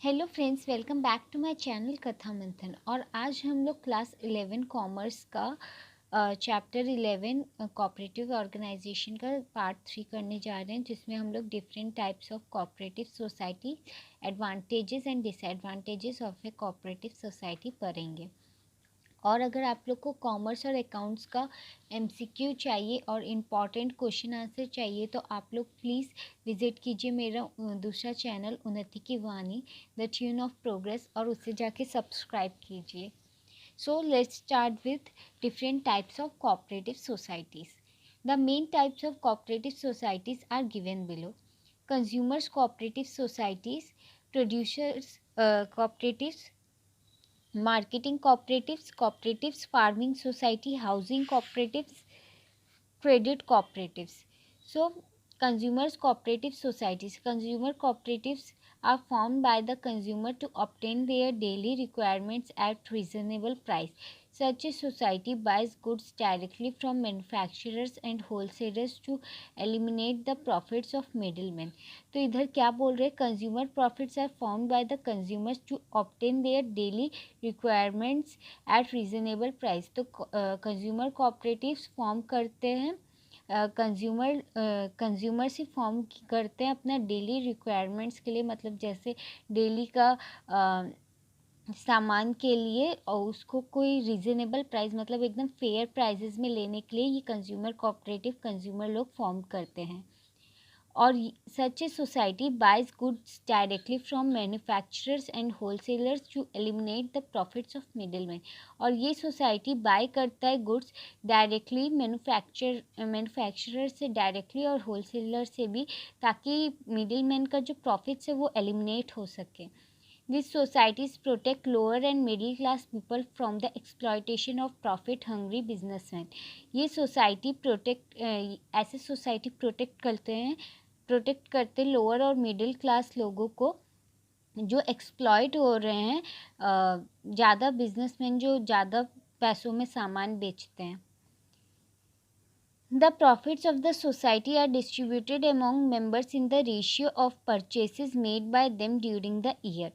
Hello friends, welcome back to my channel Katha Manthan. और आज हम लोग क्लास 11 कॉमर्स का चैप्टर 11 कोऑपरेटिव ऑर्गेनाइजेशन का पार्ट 3 करने जा रहे हैं, जिसमें हम लोग different types of cooperative society, advantages and disadvantages of a cooperative society पढ़ेंगे। और अगर आप लोग को कॉमर्स और अकाउंट्स का एमसीक्यू चाहिए और इम्पॉर्टेंट क्वेश्चन आंसर चाहिए तो आप लोग प्लीज़ विज़िट कीजिए मेरा दूसरा channel Unnati ki Vani, the tune of progress, और उससे जाके सब्सक्राइब कीजिए। So let's start with different types of cooperative societies. The main types of cooperative societies are given below: consumers cooperative societies, producers cooperatives, marketing cooperatives, farming society, housing cooperatives, credit cooperatives. So, consumers cooperative societies. Consumer cooperatives are formed by the consumer to obtain their daily requirements at reasonable price. Such a society buys goods directly from manufacturers and wholesalers to eliminate the profits of middlemen. तो इधर क्या बोल रहे हैं? Consumer profits are formed by the consumers to obtain their daily requirements at reasonable price. तो consumer cooperatives form करते हैं, consumer से फॉर्म करते हैं अपना डेली रिक्वायरमेंट्स के लिए, मतलब जैसे डेली का सामान के लिए, और उसको कोई रीज़नेबल प्राइस मतलब एकदम फेयर प्राइसेस में लेने के लिए ये कंज्यूमर कोऑपरेटिव कंज्यूमर लोग फॉर्म करते हैं। और such a society buys goods directly from manufacturers and wholesalers to eliminate the profits of middleman. और ये सोसाइटी बाय करता है गुड्स डायरेक्टली मैन्युफैक्चरर से डायरेक्टली और होलसेलर से भी, ताकि मिडिलमैन का जो प्रॉफिट्स है वो एलिमिनेट हो सके। These societies protect lower and middle class people from the exploitation of profit hungry businessmen. ये सोसाइटी ऐसे सोसाइटी प्रोटेक्ट करते लोअर और मिडिल क्लास लोगों को जो एक्सप्लॉइट हो रहे हैं, ज़्यादा बिजनेसमैन जो ज़्यादा पैसों में सामान बेचते हैं। The profits of the society are distributed among members in the ratio of purchases made by them during the year.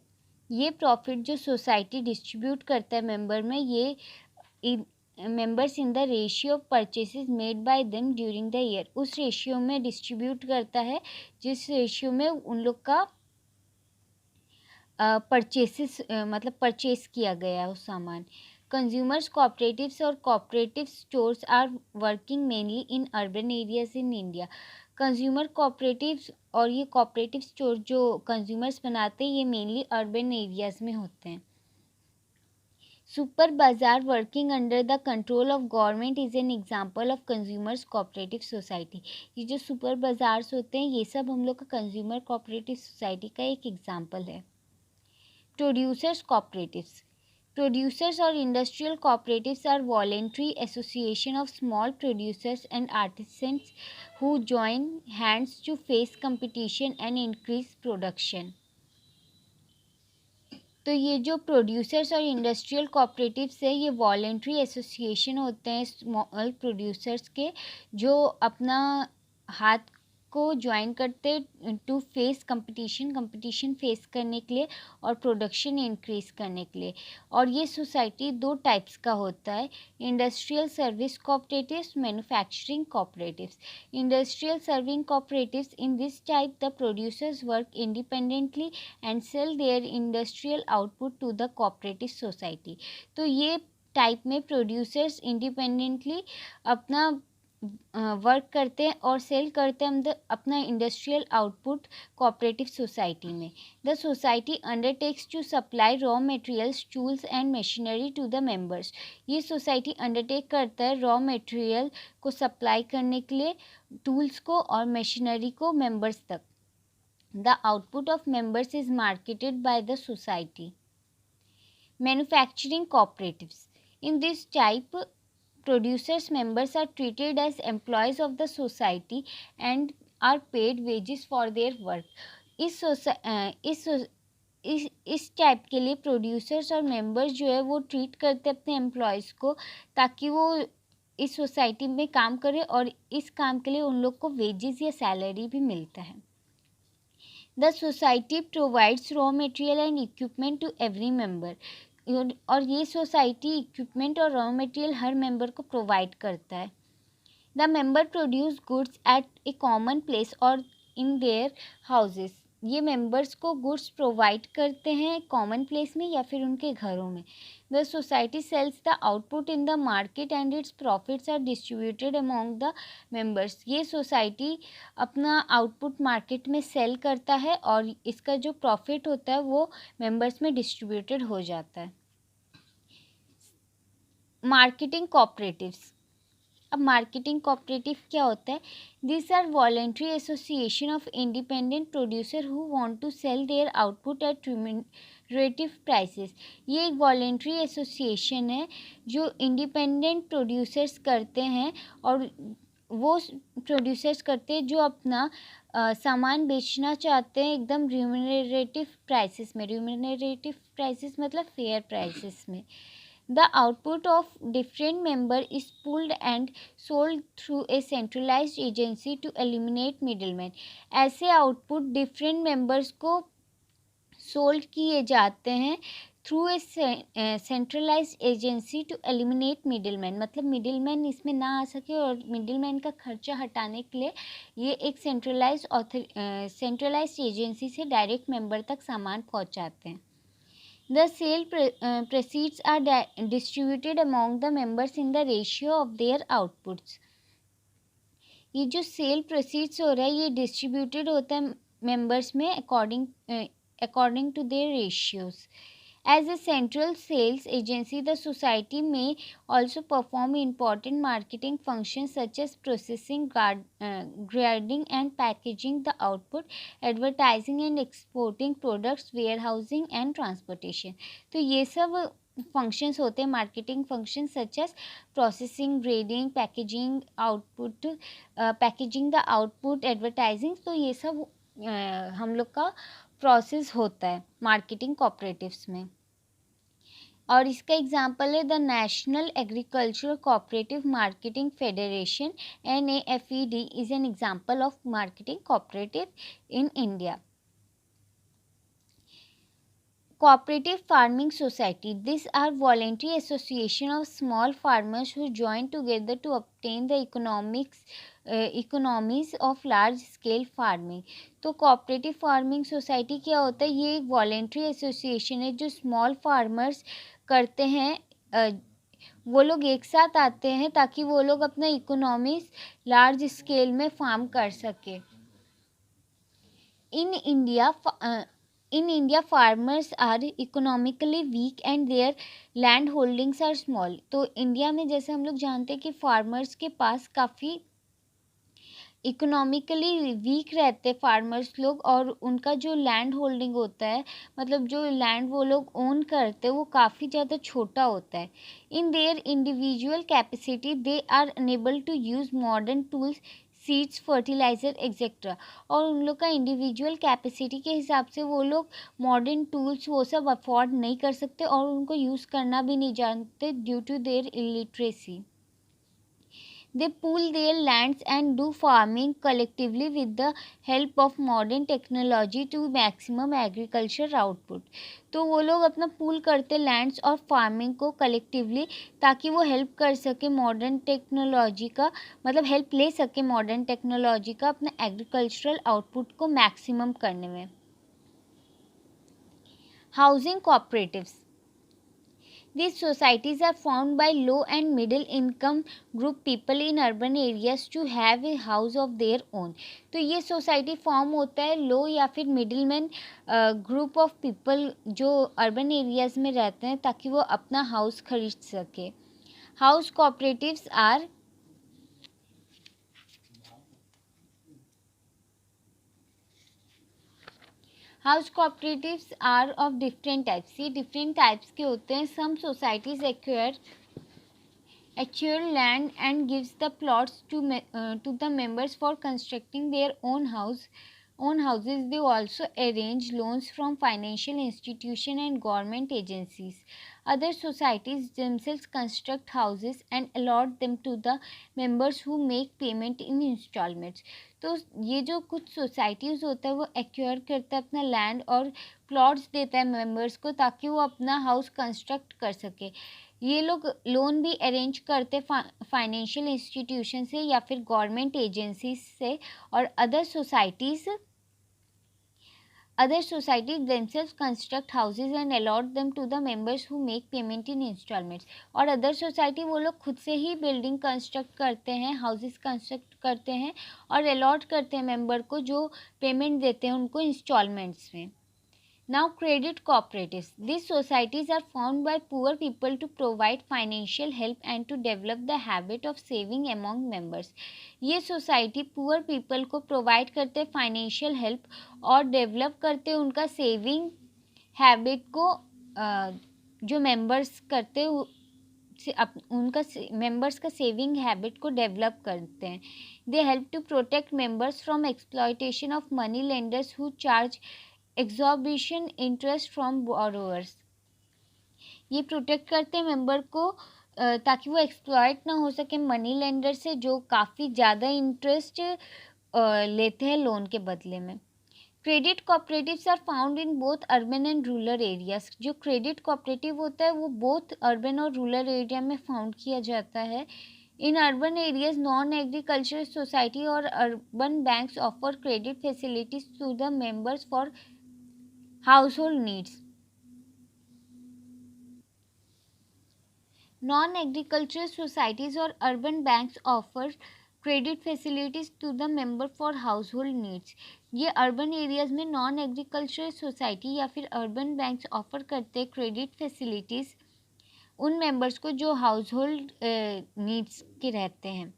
ये प्रॉफिट जो सोसाइटी डिस्ट्रीब्यूट करता है मेंबर में, ये members in the ratio of purchases made by them during the year, उस ratio में distribute करता है जिस रेशियो में उन लोग का परचेसेस मतलब परचेस किया गया है उस सामान। कंज्यूमर्स कोऑपरेटिव्स और cooperative stores are working mainly in urban areas in India. Consumer cooperatives और ये कोऑपरेटिव स्टोर जो कंज्यूमर्स बनाते हैं, ये मेनली अर्बन एरियाज में होते हैं। सुपर बाजार working under the control of government is an example of consumers cooperative society. ये जो सुपर बाजार्स होते हैं, ये सब हम लोग का कंज्यूमर कोऑपरेटिव सोसाइटी का एक एग्जाम्पल है। Producers cooperatives. Producers or industrial cooperatives are voluntary association of small producers and artisans who join hands to face competition and increase production. तो ये जो प्रोड्यूसर्स और इंडस्ट्रियल कोऑपरेटिव्स है, ये वॉलेंट्री एसोसिएशन होते हैं स्मॉल प्रोड्यूसर्स के, जो अपना हाथ को ज्वाइन करते टू फेस कंपटीशन फेस करने के लिए और प्रोडक्शन इंक्रीज करने के लिए। और ये सोसाइटी दो टाइप्स का होता है: industrial service cooperatives, manufacturing cooperatives. Industrial serving cooperatives, in this type the producers work independently and sell their industrial output to the cooperative society. तो ये टाइप में प्रोड्यूसर्स इंडिपेंडेंटली अपना वर्क करते हैं और सेल करते हैं अपना इंडस्ट्रियल आउटपुट कोऑपरेटिव सोसाइटी में। The society undertakes to supply raw materials, tools and machinery to the members. ये सोसाइटी अंडरटेक करता है रॉ मटेरियल को सप्लाई करने के लिए, टूल्स को और मशीनरी को मेंबर्स तक। The output of members is marketed by the society. Manufacturing cooperatives, in this type producers members are treated as employees of the society and are paid wages for their work. इस type के लिए producers और members जो है वो treat करते हैं अपने एम्प्लॉयज़ को, ताकि वो इस सोसाइटी में काम करे और इस काम के लिए उन लोग को वेजेस या सैलरी भी मिलता है। The society provides raw material and equipment to every member, और ये सोसाइटी इक्विपमेंट और रॉ मटेरियल हर मेंबर को प्रोवाइड करता है। The member produce goods at a common place और इन देयर हाउसेस, ये मेंबर्स को गुड्स प्रोवाइड करते हैं कॉमन प्लेस में या फिर उनके घरों में। The society sells the output in the market and its profits are distributed among the members, ये सोसाइटी अपना आउटपुट मार्केट में सेल करता है और इसका जो प्रॉफिट होता है वो मेंबर्स में डिस्ट्रीब्यूटेड हो जाता है। मार्केटिंग कोऑपरेटिव्स, अब मार्केटिंग कोऑपरेटिव क्या होता है? This are voluntary association of independent producer who want to sell their output at remunerative prices, ये एक वॉलेंट्री एसोसिएशन है जो इंडिपेंडेंट प्रोड्यूसर्स करते हैं, और वो प्रोड्यूसर्स करते हैं जो अपना सामान बेचना चाहते हैं एकदम रिम्यूनरेटिव प्राइसेस में। रिम्यूनरेटिव प्राइसेस मतलब फेयर प्राइसेस में। The output of different member is pooled and sold through a centralized agency to eliminate middlemen. ऐसे आउटपुट डिफरेंट मेंबर्स को सोल्ड किए जाते हैं through a centralised agency to eliminate middlemen, मतलब middleman इसमें ना आ सके और मिडिलमैन का खर्चा हटाने के लिए ये एक सेंट्रलाइज्ड एजेंसी से डायरेक्ट मेंबर तक सामान पहुंचाते हैं। The sale proceeds are distributed among the members in the ratio of their outputs. ये जो सेल प्रोसीड्स हो रहा है ये डिस्ट्रीब्यूटेड होता है मेंबर्स में according to their ratios. As a central sales agency, the society may also perform important marketing functions such as processing, grading and packaging the output, advertising and exporting products, warehousing and transportation. तो ये सब functions होते हैं marketing function such as processing, grading, packaging output, packaging the output, advertising, तो ये सब हम लोग का प्रोसेस होता है मार्केटिंग कोऑपरेटिव्स में। और इसका एग्जांपल है the national agricultural cooperative marketing federation, NAFED is an example of marketing cooperative in India. Cooperative Farming Society. These are voluntary association of small farmers who join together to obtain the economies of large scale farming. तो cooperative farming society क्या होता है? ये एक voluntary association है जो small farmers करते हैं, वो लोग एक साथ आते हैं ताकि वो लोग अपना इकोनॉमीज लार्ज स्केल में फार्म कर सके। In India, farmers are economically weak and their land holdings are small. तो इंडिया में जैसे हम लोग जानते हैं कि फार्मर्स के पास काफ़ी इकोनॉमिकली वीक रहते फार्मर्स लोग, और उनका जो लैंड होल्डिंग होता है, मतलब जो लैंड वो लोग ओन करते हैं वो काफ़ी ज़्यादा छोटा होता है। In their individual capacity they are unable to use modern tools, seeds, fertiliser etcetera, और उन लोग का इंडिविजुअल कैपेसिटी के हिसाब से वो लोग मॉडर्न टूल्स वो सब अफोर्ड नहीं कर सकते और उनको यूज़ करना भी नहीं जानते due to their illiteracy. They pool their lands and do farming collectively with the help of modern technology to maximum agriculture output. तो वो लोग अपना पूल करते लैंड्स और फार्मिंग को कलेक्टिवली ताकि वो हेल्प कर सके मॉडर्न टेक्नोलॉजी का, मतलब हेल्प ले सके मॉडर्न टेक्नोलॉजी का अपना एग्रीकल्चरल आउटपुट को मैक्सिमम करने में। Housing cooperatives. These societies are formed by low and middle income group people in urban areas to have a house of their own. तो ये सोसाइटी फॉर्म होता है लो या फिर middle man group of people जो urban areas में रहते हैं ताकि वो अपना हाउस खरीद सके। House cooperatives are house cooperatives are of different types, ये डिफरेंट टाइप्स के होते हैं। Some societies acquire land and gives the plots to the members for constructing their own houses. They also arrange loans from financial institution and government agencies. Other societies themselves construct houses and allot them to the members who make payment in installments. तो ये जो कुछ societies होता है वो acquire करता है अपना लैंड और प्लॉट्स देता है मेंबर्स को ताकि वो अपना हाउस कंस्ट्रक्ट कर सके। ये लोग लोन भी अरेंज करते फाइनेंशियल इंस्टीट्यूशन से या फिर गवर्नमेंट एजेंसीज से, और other societies themselves construct houses and allot them to the members who make payment in installments। और अदर सोसाइटी वो लोग खुद से ही बिल्डिंग कंस्ट्रक्ट करते हैं, हाउसेस कंस्ट्रक्ट करते हैं और अलॉट करते हैं मेंबर को जो पेमेंट देते हैं उनको इंस्टॉलमेंट्स में। Now credit cooperatives. These societies are formed by poor people to provide financial help and to develop the habit of saving among members. ये सोसाइटी पुअर पीपल को प्रोवाइड करते फाइनेंशियल हेल्प और develop करते उनका saving habit को, जो members करते उनका मेंबर्स का सेविंग हैबिट को डेवलप करते हैं। They help to protect members from exploitation of money lenders who charge exorbitant interest from borrowers. ये प्रोटेक्ट करते हैं मेंबर को ताकि वो एक्सप्लॉयट ना हो सके मनी लेंडर से जो काफ़ी ज़्यादा इंटरेस्ट लेते हैं लोन के बदले में। Credit cooperatives are found in both urban and rural areas. जो क्रेडिट कोऑपरेटिव होता है वो बोथ अर्बन और रूरल एरिया में फाउंड किया जाता है। In urban areas, non-agricultural society or urban banks offer credit facilities to the members for household needs. Non-agricultural societies or urban banks offer credit facilities to the member for household needs. ये urban areas में non agricultural society या फिर urban banks offer करते हैं credit facilities उन members को जो house hold needs के रहते हैं।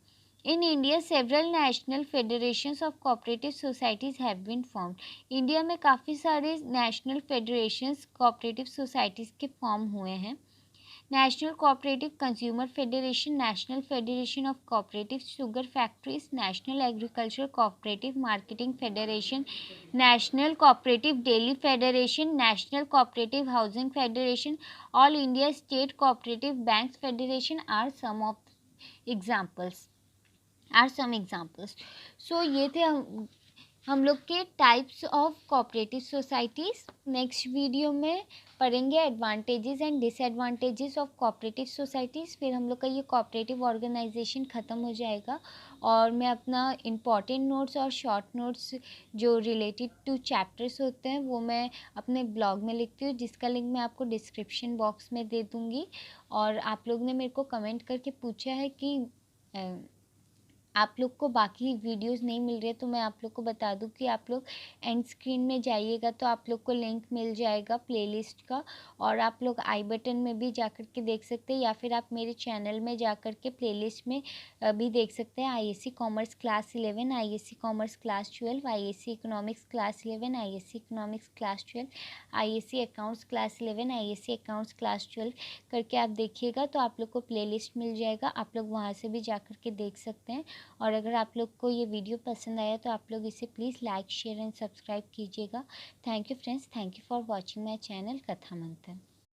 In India several national federations of cooperative societies have been formed. India में काफ़ी सारे नेशनल फेडरेशंस कोऑपरेटिव सोसाइटीज़ के फॉर्म हुए हैं। National cooperative consumer federation, national federation of cooperative sugar factories, national agriculture cooperative marketing federation, national cooperative dairy federation, national cooperative housing federation, all India state cooperative banks federation are some examples. So ये थे हम लोग के types of cooperative societies. Next video में पढ़ेंगे advantages and disadvantages of cooperative societies. फिर हम लोग का ये कोऑपरेटिव ऑर्गेनाइजेशन ख़त्म हो जाएगा और मैं अपना इम्पॉर्टेंट नोट्स और शॉर्ट नोट्स जो रिलेटेड टू चैप्टर्स होते हैं वो मैं अपने ब्लॉग में लिखती हूँ, जिसका लिंक मैं आपको डिस्क्रिप्शन बॉक्स में दे दूँगी। और आप लोग ने मेरे को कमेंट करके पूछा है कि आप लोग को बाकी वीडियोस नहीं मिल रहे, तो मैं आप लोग को बता दूं कि आप लोग एंड स्क्रीन में जाइएगा तो आप लोग को लिंक मिल जाएगा प्लेलिस्ट का, और आप लोग आई बटन में भी जाकर के देख सकते हैं या फिर आप मेरे चैनल में जाकर के प्लेलिस्ट में भी देख सकते हैं। ISC commerce class 11, ISC commerce class 12, ISC economics class 11, ISC economics class 12, ISC accounts class 11, ISC accounts class 12 करके आप देखिएगा तो आप लोग को प्लेलिस्ट मिल जाएगा। आप लोग वहाँ से भी जाकर के देख सकते हैं। और अगर आप लोग को ये वीडियो पसंद आया तो आप लोग इसे please like, share and subscribe कीजिएगा। Thank you friends, thank you for watching my channel Katha मंथन।